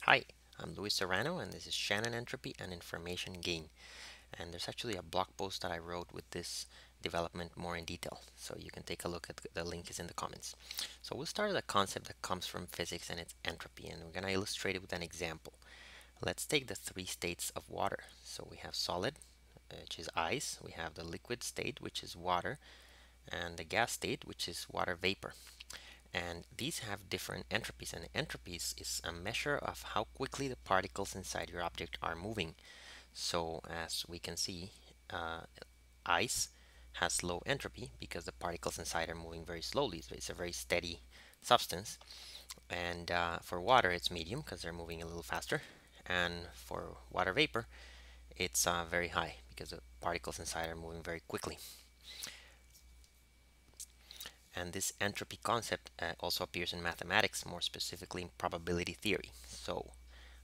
Hi, I'm Luis Serrano and this is Shannon Entropy and Information Gain. And there's actually a blog post that I wrote with this development more in detail. So you can take a look at the link is in the comments. So we'll start with a concept that comes from physics and it's entropy, and we're going to illustrate it with an example. Let's take the three states of water. So we have solid, which is ice, we have the liquid state, which is water, and the gas state, which is water vapor. And these have different entropies, and entropies is a measure of how quickly the particles inside your object are moving. So as we can see, ice has low entropy because the particles inside are moving very slowly. So it's a very steady substance. And for water, it's medium because they're moving a little faster. And for water vapor, it's very high because the particles inside are moving very quickly. And this entropy concept also appears in mathematics, more specifically in probability theory. So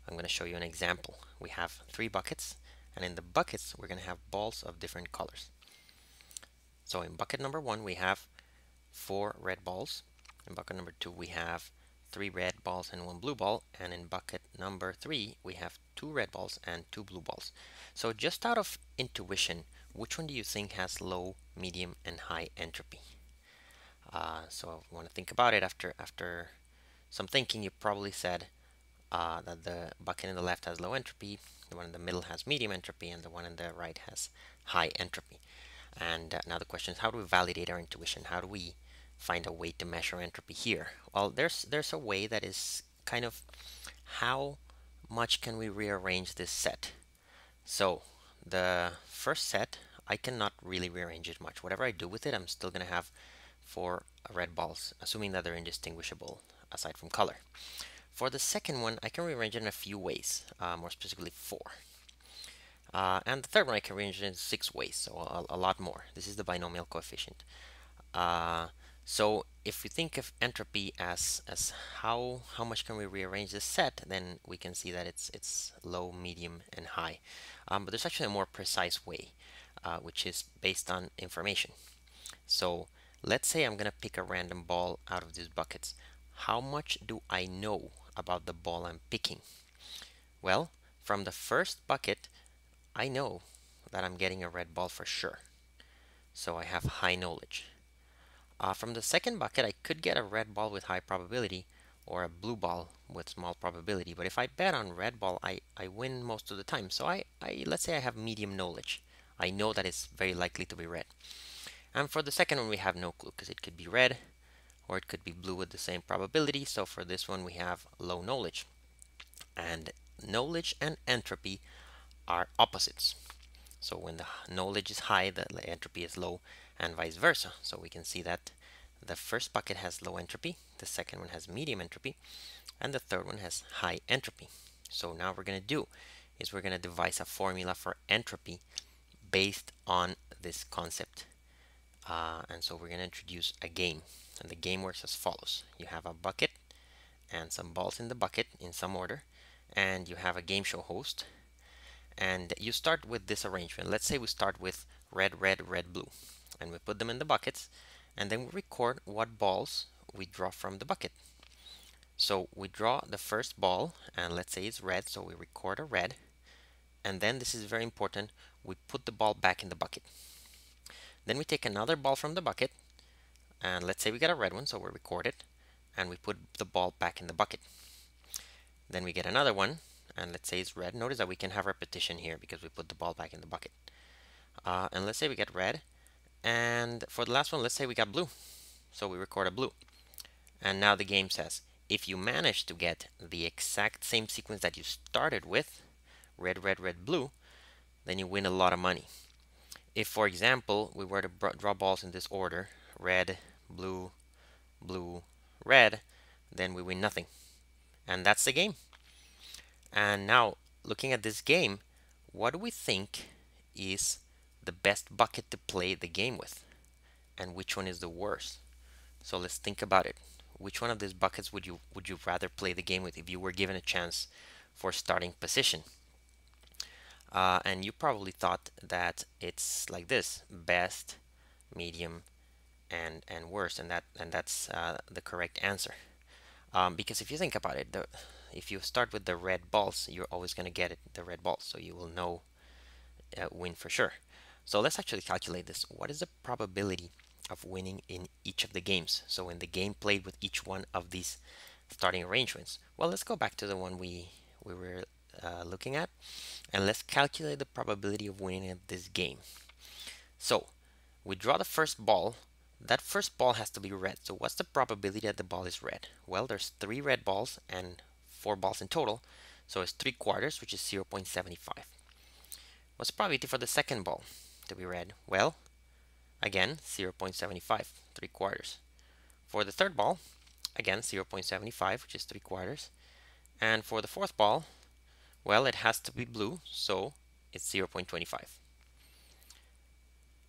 I'm going to show you an example. We have three buckets, and in the buckets we're going to have balls of different colors. So in bucket number 1 we have 4 red balls. In bucket number 2 we have 3 red balls and 1 blue ball, and in bucket number 3 we have 2 red balls and 2 blue balls. So just out of intuition, which one do you think has low, medium, and high entropy? So if you want to think about it after some thinking, you probably said that the bucket in the left has low entropy, the one in the middle has medium entropy, and the one in the right has high entropy. And now the question is, how do we validate our intuition? How do we find a way to measure entropy here? Well, there's a way that is kind of how much can we rearrange this set. So the first set, I cannot really rearrange it much. Whatever I do with it, I'm still going to have 4 red balls, assuming that they're indistinguishable aside from color. For the second one, I can rearrange it in a few ways, more specifically 4. And the third one I can rearrange it in 6 ways, so a lot more. This is the binomial coefficient. So if we think of entropy as how much can we rearrange this set, then we can see that it's low, medium, and high. But there's actually a more precise way, which is based on information. So let's say I'm going to pick a random ball out of these buckets. How much do I know about the ball I'm picking? Well, from the first bucket, I know that I'm getting a red ball for sure. So I have high knowledge. From the second bucket, I could get a red ball with high probability or a blue ball with small probability. But if I bet on red ball, I win most of the time. So let's say I have medium knowledge. I know that it's very likely to be red. And for the second one, we have no clue because it could be red or it could be blue with the same probability. So for this one, we have low knowledge. And knowledge and entropy are opposites. So when the knowledge is high, the entropy is low, and vice versa. So we can see that the first bucket has low entropy, the second one has medium entropy, and the third one has high entropy. So now what we're going to do is we're going to devise a formula for entropy based on this concept. And so we're going to introduce a game, and the game works as follows. You have a bucket and some balls in the bucket in some order, and you have a game show host, and you start with this arrangement. Let's say we start with red, red, red, blue, and we put them in the buckets, and then we record what balls we draw from the bucket. So we draw the first ball, and let's say it's red, so we record a red, and then this is very important, we put the ball back in the bucket. Then we take another ball from the bucket, and let's say we got a red one, so we record it, and we put the ball back in the bucket. Then we get another one, and let's say it's red. Notice that we can have repetition here because we put the ball back in the bucket. And let's say we get red, and for the last one, let's say we got blue, so we record a blue. And now the game says, if you manage to get the exact same sequence that you started with, red, red, red, blue, then you win a lot of money. If, for example, we were to draw balls in this order, red, blue, blue, red, then we win nothing. And that's the game. And now, looking at this game, what do we think is the best bucket to play the game with? And which one is the worst? So let's think about it. Which one of these buckets would you rather play the game with if you were given a chance for starting position? And you probably thought that it's like this: best, medium, and worst, and that's the correct answer. Because if you think about it, if you start with the red balls, you're always going to get it, the red balls, so you will know win for sure. So let's actually calculate this. What is the probability of winning in each of the games? So in the game played with each one of these starting arrangements. Well, let's go back to the one we were looking at, and let's calculate the probability of winning at this game. So we draw the first ball. That first ball has to be red. So what's the probability that the ball is red? Well, there's 3 red balls and 4 balls in total. So it's 3/4, which is 0.75. What's the probability for the second ball to be red? Well, again, 0.75, 3/4. For the third ball, again, 0.75, which is 3/4. And for the fourth ball, well, it has to be blue, so it's 0.25.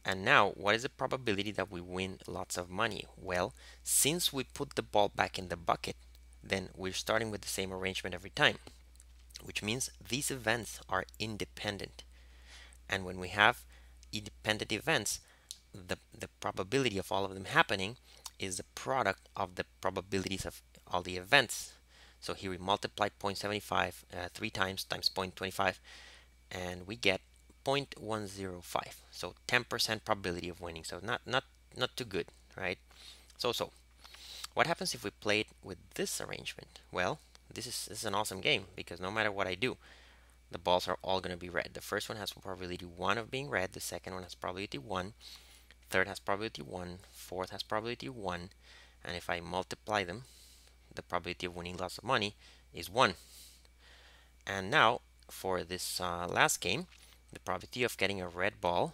And now, what is the probability that we win lots of money? Well, since we put the ball back in the bucket, then we're starting with the same arrangement every time, which means these events are independent. And when we have independent events, the probability of all of them happening is the product of the probabilities of all the events. So here we multiply 0.75 3 times 0.25, and we get 0.105. So 10% probability of winning. So not too good, right? So what happens if we play it with this arrangement? Well, this is an awesome game, because no matter what I do, the balls are all going to be red. The first one has probability 1 of being red, the second one has probability 1, third has probability 1, fourth has probability 1, and if I multiply them, the probability of winning lots of money is 1. And now, for this last game, the probability of getting a red ball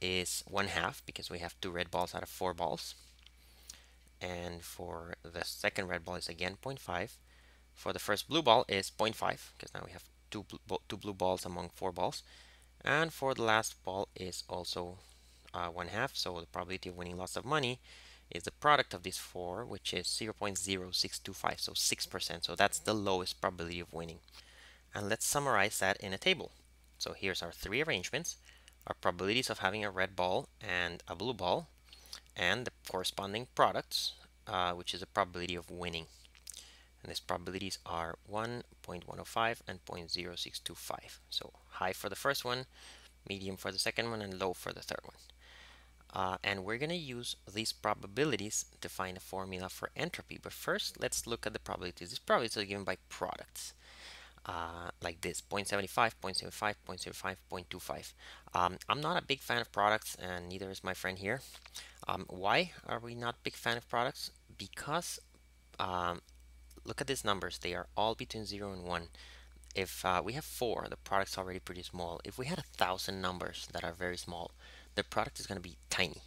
is 1/2, because we have 2 red balls out of 4 balls. And for the second red ball is again 0.5. For the first blue ball is 0.5, because now we have two blue balls among 4 balls. And for the last ball is also 1/2. So the probability of winning lots of money is the product of these 4, which is 0.0625, so 6%. So that's the lowest probability of winning. And let's summarize that in a table. So here's our 3 arrangements, our probabilities of having a red ball and a blue ball, and the corresponding products, which is the probability of winning. And these probabilities are 1, 0.105, and 0.0625. So high for the first one, medium for the second one, and low for the third one. And we're going to use these probabilities to find a formula for entropy. But first, let's look at the probabilities. These probabilities are given by products. Like this, 0.75, 0.75, 0.05, 0.25. I'm not a big fan of products, and neither is my friend here. Why are we not big fan of products? Because look at these numbers. They are all between 0 and 1. If we have 4, the product's already pretty small. If we had 1,000 numbers that are very small, the product is going to be tiny,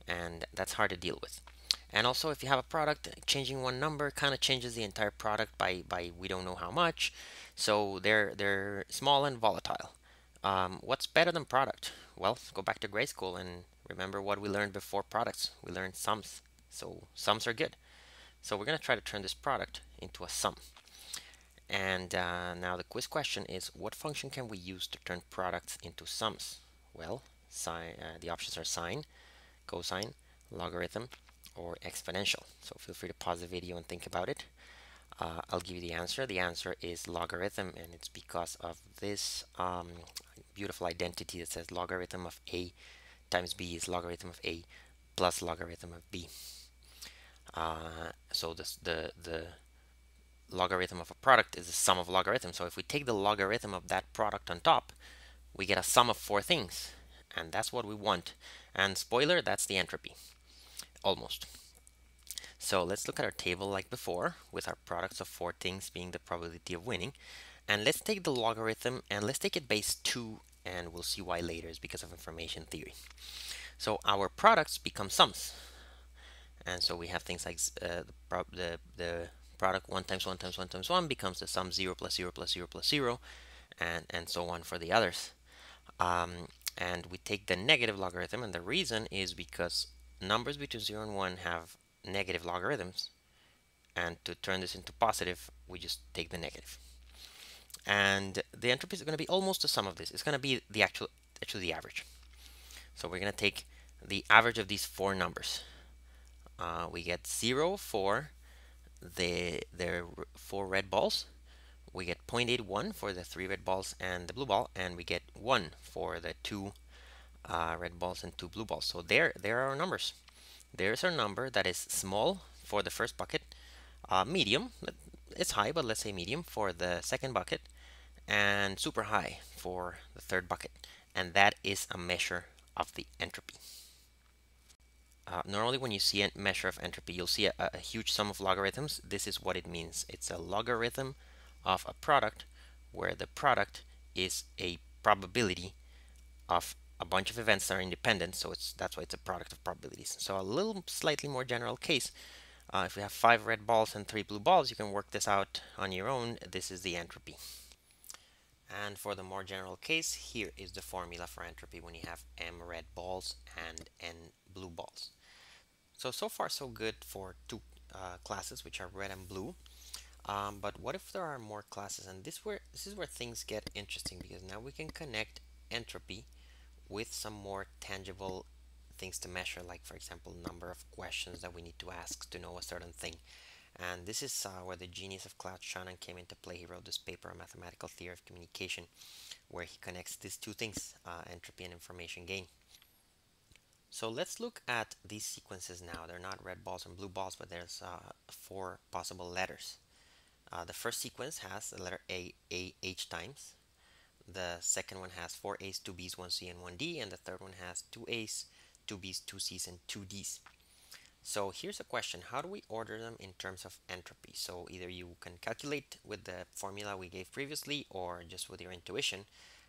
and that's hard to deal with. And also, if you have a product, changing one number kind of changes the entire product by we don't know how much. So they're small and volatile. What's better than product? Well, go back to grade school and remember what we learned before products. We learned sums. So sums are good. So we're going to try to turn this product into a sum. And now the quiz question is, what function can we use to turn products into sums? Well, the options are sine, cosine, logarithm, or exponential. So feel free to pause the video and think about it. I'll give you the answer. The answer is logarithm, and it's because of this beautiful identity that says logarithm of a times b is logarithm of a plus logarithm of b. So the logarithm of a product is the sum of logarithms. So if we take the logarithm of that product on top, we get a sum of 4 things, and that's what we want. And spoiler, that's the entropy. Almost. So let's look at our table like before, with our products of 4 things being the probability of winning. And let's take the logarithm and let's take it base 2, and we'll see why later is because of information theory. So our products become sums. And so we have things like the product 1 times 1 times 1 times 1 becomes the sum 0 plus 0 plus 0 plus 0, and so on for the others. And we take the negative logarithm, and the reason is because numbers between 0 and 1 have negative logarithms, and to turn this into positive, we just take the negative. And the entropy is going to be almost the sum of this. It's going to be the actually the average. So we're going to take the average of these 4 numbers. We get 0 for there are 4 red balls, we get 0.81 for the 3 red balls and the blue ball, and we get 1 for the 2 red balls and 2 blue balls. So there are our numbers. There's our number that is small for the first bucket, medium, it's high, but let's say medium for the second bucket, and super high for the third bucket. And that is a measure of the entropy. Normally when you see a measure of entropy, you'll see a huge sum of logarithms. This is what it means. It's a logarithm of a product where the product is a probability of a bunch of events that are independent, so that's why it's a product of probabilities. So a little slightly more general case, if we have 5 red balls and 3 blue balls, you can work this out on your own. This is the entropy. And for the more general case, here is the formula for entropy when you have m red balls and n blue balls. So far so good for two classes, which are red and blue. But what if there are more classes? And this is where things get interesting, because now we can connect entropy with some more tangible things to measure, like for example number of questions that we need to ask to know a certain thing. And this is where the genius of Claude Shannon came into play. He wrote this paper, A Mathematical Theory of Communication, where he connects these two things, entropy and information gain. So let's look at these sequences now. They're not red balls and blue balls, but there's 4 possible letters. The first sequence has the letter A H times. The second one has 4 A's, 2 B's, 1 C, and 1 D. And the third one has 2 A's, 2 B's, 2 C's, and 2 D's. So here's a question. How do we order them in terms of entropy? So either you can calculate with the formula we gave previously, or just with your intuition.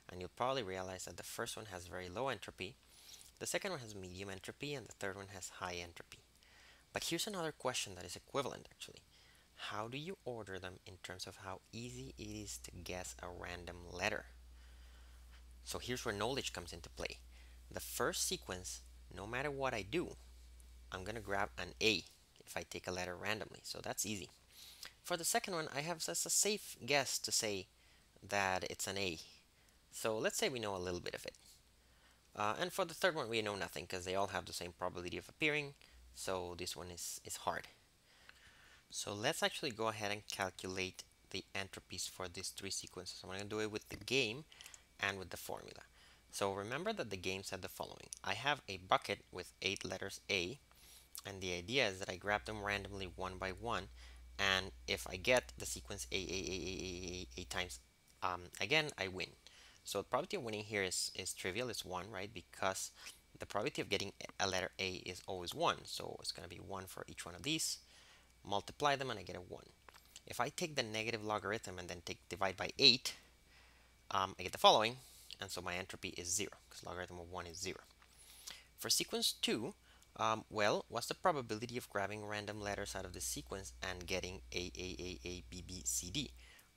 And you'll probably realize that the first one has very low entropy, the second one has medium entropy, and the third one has high entropy. But here's another question that is equivalent actually. How do you order them in terms of how easy it is to guess a random letter? So here's where knowledge comes into play. The first sequence, no matter what I do, I'm going to grab an A if I take a letter randomly. So that's easy. For the second one, I have just a safe guess to say that it's an A. So let's say we know a little bit of it. And for the third one, we know nothing because they all have the same probability of appearing. So this one is hard. So let's actually go ahead and calculate the entropies for these 3 sequences. I'm going to do it with the game and with the formula. So remember that the game said the following. I have a bucket with 8 letters A, and the idea is that I grab them randomly one by one, and if I get the sequence A times again, I win. So the probability of winning here is trivial, it's 1, right? Because the probability of getting a letter A is always 1, so it's going to be 1 for each one of these. Multiply them and I get a 1. If I take the negative logarithm and then divide by 8, I get the following, and so my entropy is 0, because logarithm of 1 is 0. For sequence 2, well, what's the probability of grabbing random letters out of the sequence and getting A, B, B, C, D?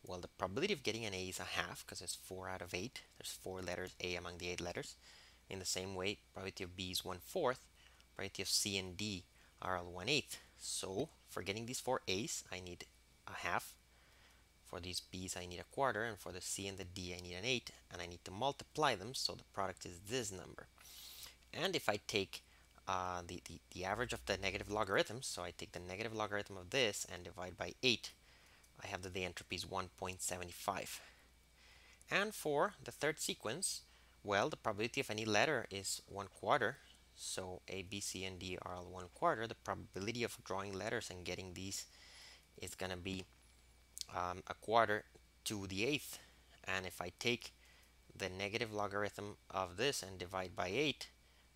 Well, the probability of getting an A is a half, because it's 4 out of 8. There's 4 letters A among the 8 letters. In the same way, probability of B is 1/4. Probability of C and D are all 1/8. So for getting these 4 A's, I need a half. For these B's, I need a quarter. And for the C and the D, I need an 8. And I need to multiply them, so the product is this number. And if I take the average of the negative logarithms, so I take the negative logarithm of this and divide by 8, I have that the entropy is 1.75. And for the third sequence, well, the probability of any letter is 1/4. So A, B, C, and D are all 1/4. The probability of drawing letters and getting these is going to be a quarter to the 8th. And if I take the negative logarithm of this and divide by 8,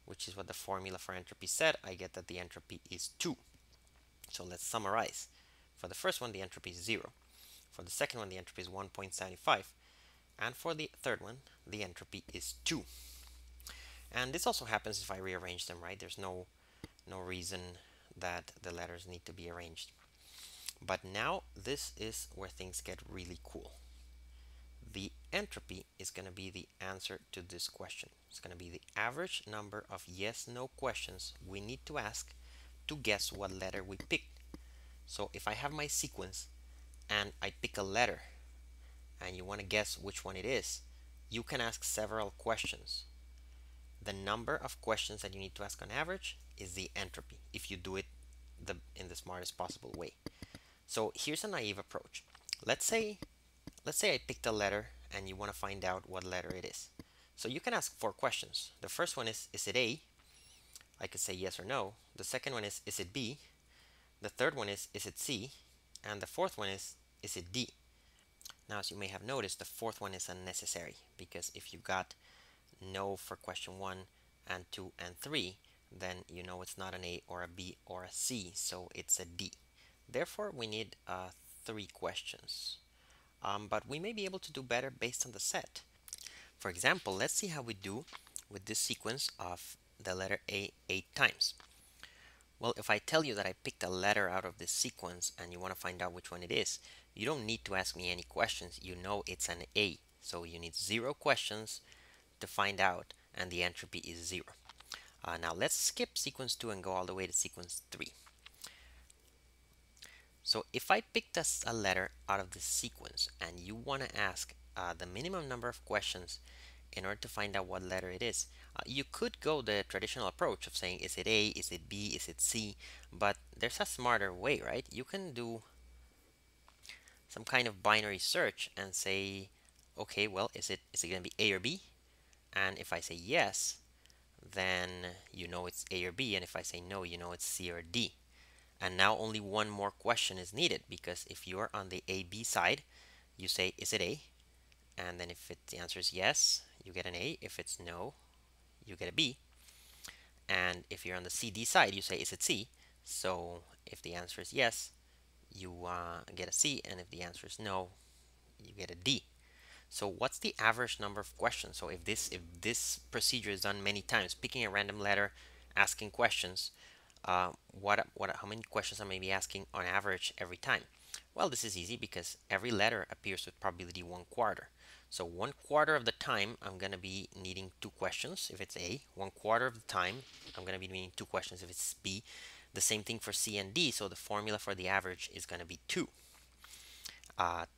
which is what the formula for entropy said, I get that the entropy is 2. So let's summarize. For the first one, the entropy is 0. For the second one, the entropy is 1.75. And for the third one, the entropy is 2. And this also happens if I rearrange them, right? There's no reason that the letters need to be arranged. But now this is where things get really cool. The entropy is going to be the answer to this question. It's going to be the average number of yes/no questions we need to ask to guess what letter we picked. So if I have my sequence and I pick a letter and you want to guess which one it is, you can ask several questions. The number of questions that you need to ask on average is the entropy if you do it in the smartest possible way. So here's a naive approach. Let's say I picked a letter and you want to find out what letter it is. So you can ask four questions. The first one is it A? I could say yes or no. The second one is it B? The third one is it C? And the fourth one is it D? Now, as you may have noticed, the fourth one is unnecessary because if you got no for question 1 and 2 and 3, then you know it's not an A or a B or a C, so it's a D. Therefore, we need 3 questions. But we may be able to do better based on the set. For example, let's see how we do with this sequence of the letter A 8 times. Well, if I tell you that I picked a letter out of this sequence and you want to find out which one it is, you don't need to ask me any questions. You know it's an A. So you need 0 questions to find out, and the entropy is 0. Now let's skip sequence 2 and go all the way to sequence 3. So if I picked a letter out of this sequence and you want to ask the minimum number of questions in order to find out what letter it is, you could go the traditional approach of saying, is it A, is it B, is it C? But there's a smarter way, right? You can do some kind of binary search and say, okay, well, is it going to be A or B? And if I say yes, then you know it's A or B, and if I say no, you know it's C or D. And now only one more question is needed, because if you're on the AB side, you say, is it A? And then if the answer is yes, you get an A. If it's no, you get a B. And if you're on the CD side, you say, is it C? So if the answer is yes, you get a C, and if the answer is no, you get a D. So what's the average number of questions? So if this procedure is done many times, picking a random letter, asking questions, how many questions am I be asking on average every time? Well, this is easy because every letter appears with probability 1/4. So 1/4 of the time I'm going to be needing 2 questions if it's A. 1/4 of the time I'm going to be needing 2 questions if it's B. The same thing for C and D. So the formula for the average is going to be 2.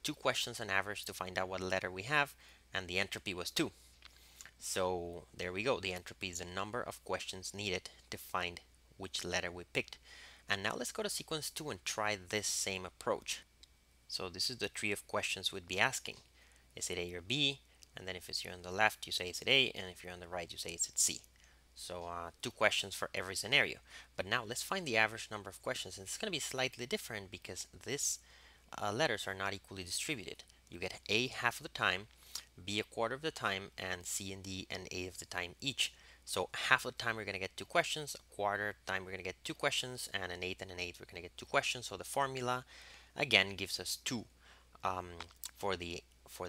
2 questions on average to find out what letter we have, and the entropy was 2. So there we go. The entropy is the number of questions needed to find which letter we picked. And now let's go to sequence 2 and try this same approach. So this is the tree of questions we'd be asking. Is it A or B? And then if you're on the left, you say is it A, and if you're on the right, you say is it C. So 2 questions for every scenario. But now let's find the average number of questions, and it's going to be slightly different because this letters are not equally distributed. You get A half of the time, B 1/4 of the time, and C and D an eighth of the time each. So half of the time we're going to get 2 questions, 1/4 of the time we're going to get 2 questions, and an eighth we're going to get 2 questions. So the formula again gives us 2 for the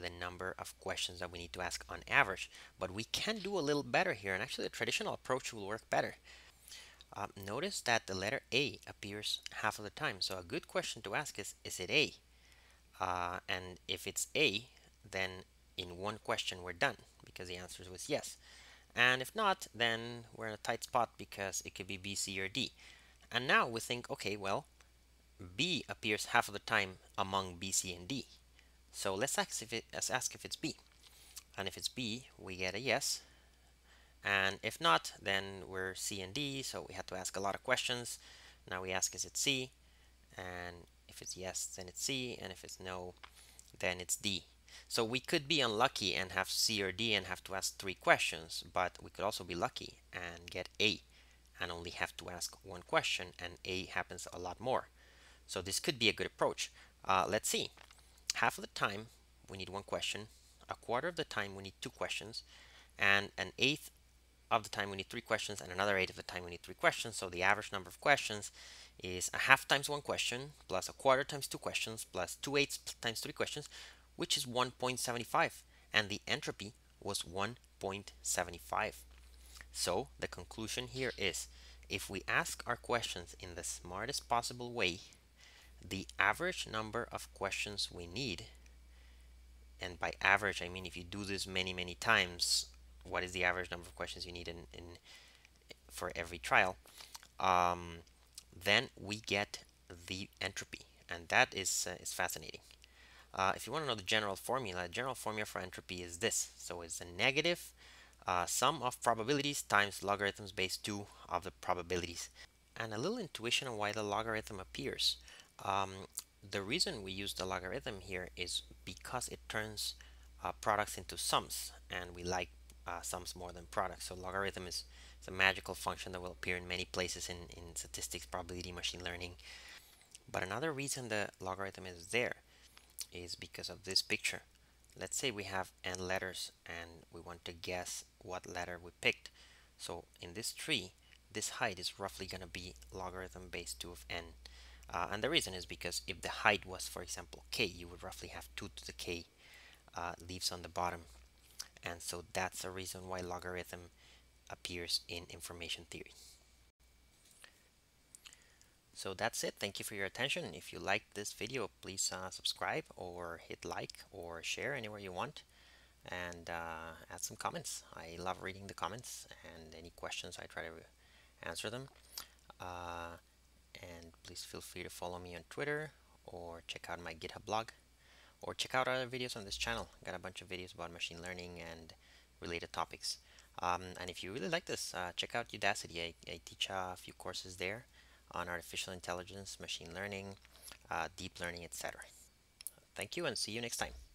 number of questions that we need to ask on average. But we can do a little better here, and actually the traditional approach will work better. Notice that the letter A appears half of the time. So a good question to ask is it A? And if it's A, then in one question we're done because the answer was yes. And if not, then we're in a tight spot because it could be B, C, or D. And now we think, okay, well, B appears half of the time among B, C, and D. So let's ask if it's B. And if it's B, we get a yes. And if not, then we're C and D, so we have to ask a lot of questions. Now we ask, is it C? And if it's yes, then it's C, and if it's no, then it's D. So we could be unlucky and have C or D and have to ask 3 questions, but we could also be lucky and get A and only have to ask 1 question, and A happens a lot more. So this could be a good approach. Let's see. Half of the time we need 1 question, 1/4 of the time we need 2 questions, and an eighth of the time we need 3 questions, and another eighth of the time we need 3 questions. So the average number of questions is a half times 1 question plus 1/4 times 2 questions plus 2/8 times 3 questions, which is 1.75, and the entropy was 1.75. So the conclusion here is, if we ask our questions in the smartest possible way, the average number of questions we need, and by average I mean if you do this many times, what is the average number of questions you need for every trial, then we get the entropy, and that is fascinating. If you want to know the general formula for entropy is this. So it's a negative sum of probabilities times logarithms base 2 of the probabilities. And a little intuition on why the logarithm appears. the reason we use the logarithm here is because it turns products into sums, and we like sums more than products. So logarithm is a magical function that will appear in many places in statistics, probability, machine learning. But another reason the logarithm is there is because of this picture. Let's say we have n letters and we want to guess what letter we picked. So in this tree, this height is roughly going to be logarithm base 2 of n. And the reason is because if the height was, for example, k, you would roughly have 2 to the k leaves on the bottom. And so that's the reason why logarithm appears in information theory. So that's it. Thank you for your attention. If you liked this video, please subscribe or hit like or share anywhere you want, and add some comments. I love reading the comments, and any questions I try to answer them. Uh, and please feel free to follow me on Twitter or check out my GitHub blog or check out other videos on this channel. I got a bunch of videos about machine learning and related topics. And if you really like this, check out Udacity. I teach a few courses there on artificial intelligence, machine learning, deep learning, etc. Thank you, and see you next time.